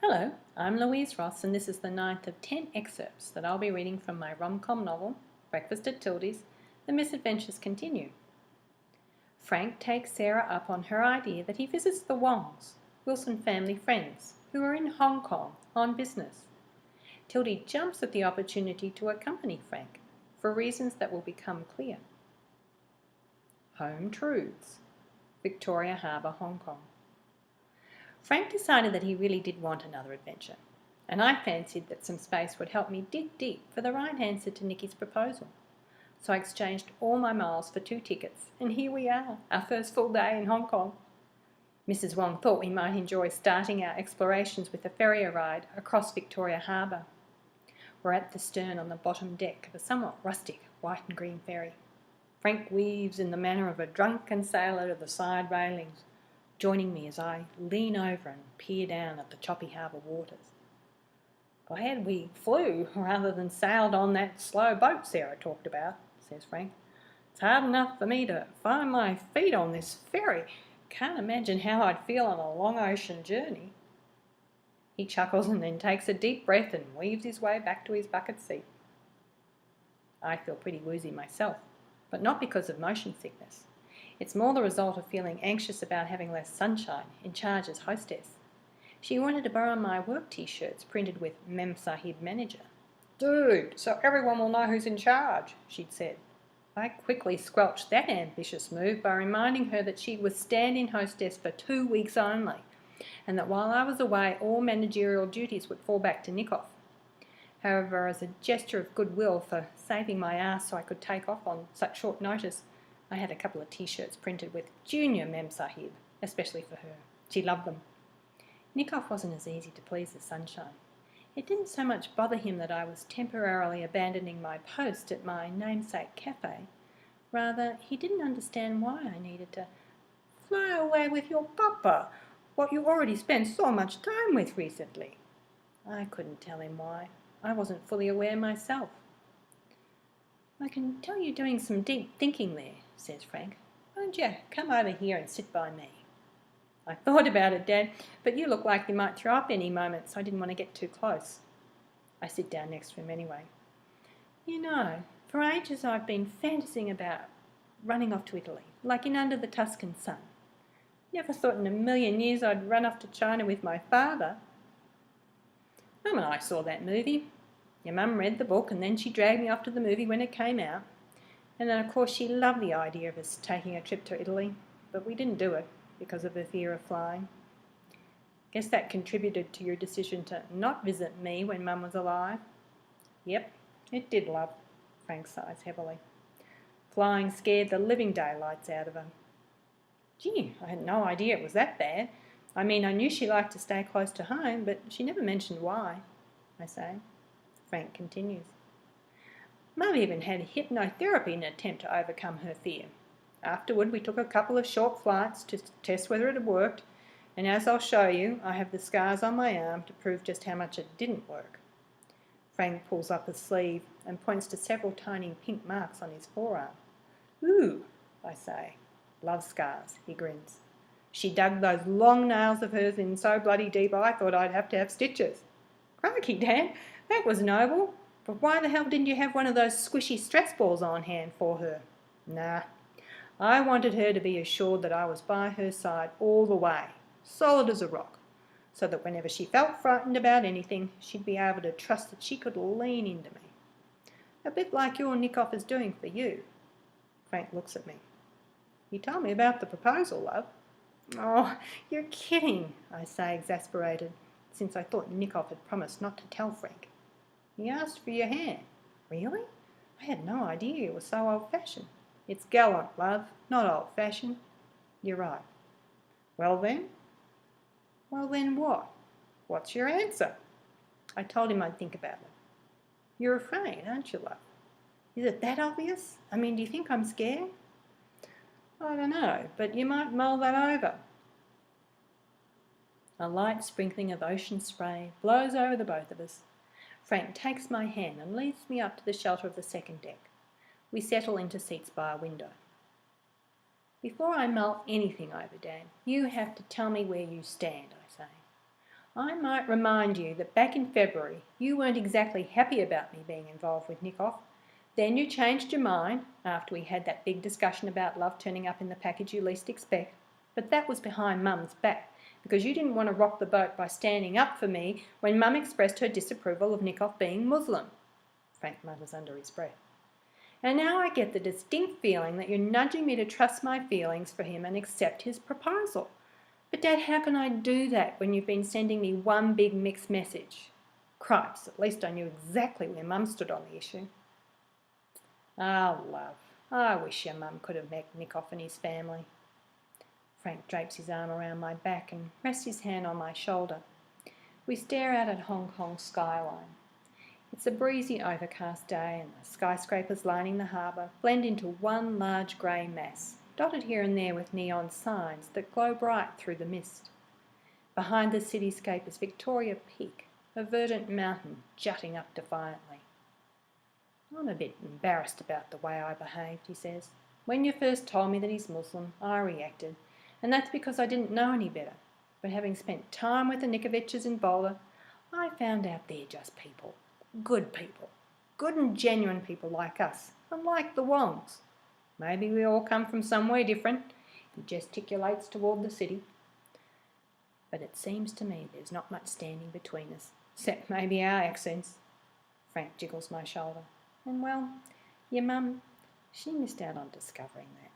Hello, I'm Louise Ross, and this is the ninth of 10 excerpts that I'll be reading from my rom-com novel, Breakfast at Tildy's, The Misadventures Continue. Frank takes Sara up on her idea that he visits the Wongs, Wilson family friends, who are in Hong Kong on business. Tildy jumps at the opportunity to accompany Frank, for reasons that will become clear. Home Truths, Victoria Harbour, Hong Kong. Frank decided that he really did want another adventure, and I fancied that some space would help me dig deep for the right answer to Nicky's proposal. So I exchanged all my miles for 2 tickets, and here we are, our first full day in Hong Kong. Mrs. Wong thought we might enjoy starting our explorations with a ferry ride across Victoria Harbour. We're at the stern on the bottom deck of a somewhat rustic white and green ferry. Frank weaves in the manner of a drunken sailor to the side railings, joining me as I lean over and peer down at the choppy harbour waters. "Glad we flew rather than sailed on that slow boat Sara talked about," says Frank. "It's hard enough for me to find my feet on this ferry. Can't imagine how I'd feel on a long ocean journey." He chuckles and then takes a deep breath and weaves his way back to his bucket seat. I feel pretty woozy myself, but not because of motion sickness. It's more the result of feeling anxious about having less sunshine in charge as hostess. She wanted to borrow my work t-shirts printed with Mem Sahib Manager. "Dude, so everyone will know who's in charge," she'd said. I quickly squelched that ambitious move by reminding her that she was stand-in hostess for 2 weeks only, and that while I was away all managerial duties would fall back to Nikoff. However, as a gesture of goodwill for saving my ass so I could take off on such short notice, I had a couple of t-shirts printed with Junior Mem Sahib, especially for her. She loved them. Nikoff wasn't as easy to please as Sunshine. It didn't so much bother him that I was temporarily abandoning my post at my namesake cafe. Rather, he didn't understand why I needed to fly away with your papa, what you already spent so much time with recently. I couldn't tell him why. I wasn't fully aware myself. "I can tell you're doing some deep thinking there," says Frank. "Why don't you come over here and sit by me?" "I thought about it, Dad, but you look like you might throw up any moment, so I didn't want to get too close." I sit down next to him anyway. "You know, for ages I've been fantasing about running off to Italy, like in Under the Tuscan Sun. Never thought in a million years I'd run off to China with my father. Mum and I saw that movie. Your mum read the book and then she dragged me off to the movie when it came out. And then of course she loved the idea of us taking a trip to Italy, but we didn't do it because of her fear of flying. Guess that contributed to your decision to not visit me when Mum was alive." "Yep, it did, love." Frank sighs heavily. "Flying scared the living daylights out of her." "Gee, I had no idea it was that bad. I mean, I knew she liked to stay close to home, but she never mentioned why," I say. Frank continues. "Mum even had hypnotherapy in an attempt to overcome her fear. Afterward, we took a couple of short flights to test whether it had worked, and as I'll show you, I have the scars on my arm to prove just how much it didn't work." Frank pulls up a sleeve and points to several tiny pink marks on his forearm. "Ooh," I say. "Love scars," he grins. "She dug those long nails of hers in so bloody deep I thought I'd have to have stitches." "Crikey, Dad, that was noble. But why the hell didn't you have one of those squishy stress balls on hand for her?" "Nah, I wanted her to be assured that I was by her side all the way, solid as a rock, so that whenever she felt frightened about anything, she'd be able to trust that she could lean into me. A bit like your Nikoff is doing for you." Frank looks at me. "You told me about the proposal, love." "Oh, you're kidding," I say, exasperated, since I thought Nikoff had promised not to tell Frank. "He asked for your hand." "Really? I had no idea it was so old-fashioned." "It's gallant, love, not old-fashioned." "You're right." "Well then?" "Well then what? What's your answer?" I told him I'd think about it. "You're afraid, aren't you, love? Is it that obvious? I mean, do you think I'm scared?" "I don't know, but you might mull that over." A light sprinkling of ocean spray blows over the both of us. Frank takes my hand and leads me up to the shelter of the second deck. We settle into seats by a window. "Before I mull anything over, Dad, you have to tell me where you stand," I say. I might remind you that back in February you weren't exactly happy about me being involved with Nick-Off. Then you changed your mind after we had that big discussion about love turning up in the package you least expect. But that was behind Mum's back, because you didn't want to rock the boat by standing up for me when Mum expressed her disapproval of Nick-Off being Muslim. Frank mutters under his breath. And now I get the distinct feeling that you're nudging me to trust my feelings for him and accept his proposal. But Dad, how can I do that when you've been sending me one big mixed message? Cripes, at least I knew exactly where Mum stood on the issue. Ah, love, I wish your Mum could have met Nick-Off and his family. Frank drapes his arm around my back and rests his hand on my shoulder. We stare out at Hong Kong's skyline. It's a breezy, overcast day, and the skyscrapers lining the harbour blend into one large grey mass, dotted here and there with neon signs that glow bright through the mist. Behind the cityscape is Victoria Peak, a verdant mountain jutting up defiantly. I'm a bit embarrassed about the way I behaved, he says. When you first told me that he's Muslim, I reacted, and that's because I didn't know any better. But having spent time with the Nikoviches in Boulder, I found out they're just people. Good people. Good and genuine people like us, unlike the Wongs. Maybe we all come from somewhere different. He gesticulates toward the city. But it seems to me there's not much standing between us, except maybe our accents. Frank jiggles my shoulder. And well, your Mum, she missed out on discovering that.